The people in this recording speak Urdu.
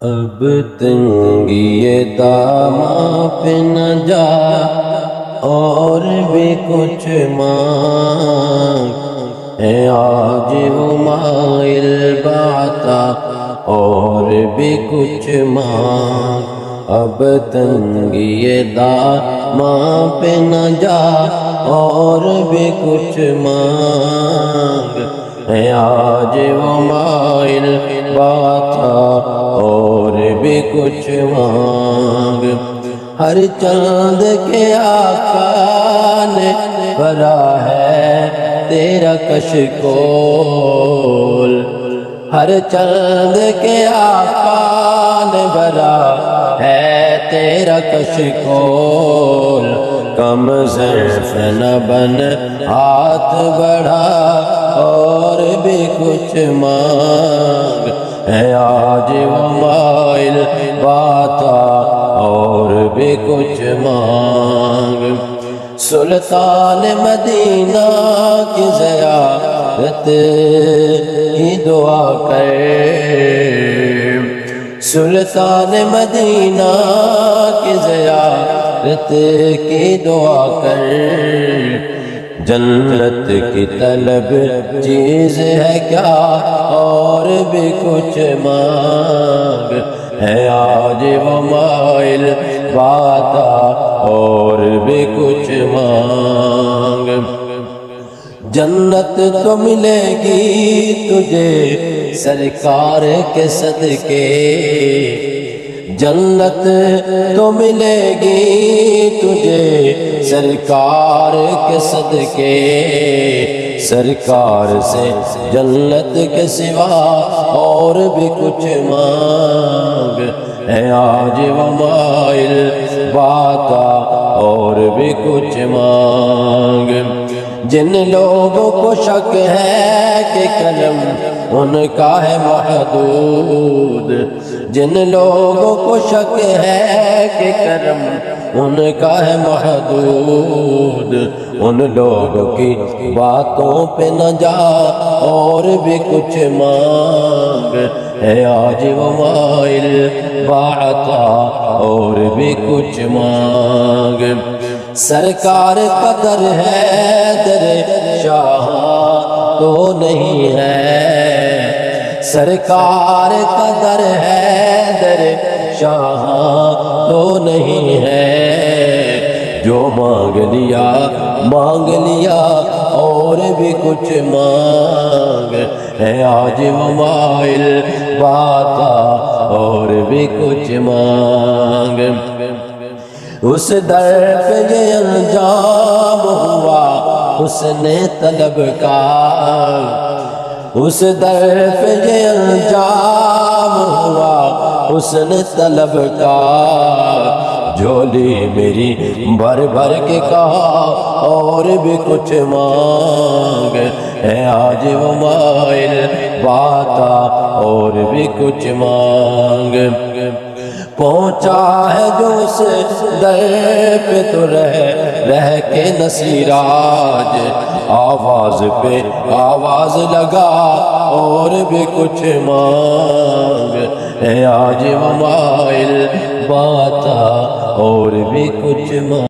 اب تنگی داماں پہ نہ جا اور بھی کچھ مانگ، ہے آج وہ مائل باتا اور بھی کچھ مانگ۔ اب تنگی داماں پہ نہ جا اور بھی کچھ مانگ، ہے آج وہ مائل باتا اور بھی کچھ مانگ۔ ہر چاند کے آقا نے بھرا ہے تیرا کشکول، ہر چاند کے آقا نے بھرا ہے تیرا کشکول۔ کم ظرف نہ بن ہاتھ بڑھا اور بھی کچھ مانگ، ہے آج وہ مائل باتا اور بھی کچھ مانگ۔ سلطان مدینہ کی زیارت کی دعا کر، سلطان مدینہ کی زیارت کی دعا کر۔ جنت کی طلب چیز ہے کیا اور بھی کچھ مانگ، ہے آج وہ مائل باتا اور بھی کچھ مانگ۔ جنت تو ملے گی تجھے سرکار کے صدقے، جنت تو ملے گی تجھے سرکار کے صدقے۔ سرکار سے جنت کے سوا اور بھی کچھ مانگ، ہے آج وہ مائل باتا اور بھی کچھ مانگ۔ جن لوگوں کو شک ہے کہ کرم ان کا ہے محدود، جن لوگوں کو شک ہے کہ کرم ان کا ہے محدود، ان لوگوں کی باتوں پہ نہ جا اور بھی کچھ مانگ، ہے آج وہ مائل باتا اور بھی کچھ مانگ۔ سرکار قدر ہے در شاہ تو نہیں ہے، سرکار قدر ہے در شاہ تو نہیں ہے۔ جو مانگ لیا اور بھی کچھ مانگ، ہے آج وہ مائل باتا اور بھی کچھ مانگ۔ اس در پہ یہ انجام ہوا حسن طلب کا، اس در پہ یہ انجام ہوا حسن طلب کا۔ جھولی میری بھر بھر کے کہا اور بھی کچھ مانگ، ہے آج وہ مائل باتا اور بھی کچھ مانگ۔ پہنچا ہے جو اس در پہ تو رہ کے نصیراج، آواز پہ آواز لگا اور بھی کچھ مانگ، ہے آج وہ مائل باتا اور بھی کچھ مانگ۔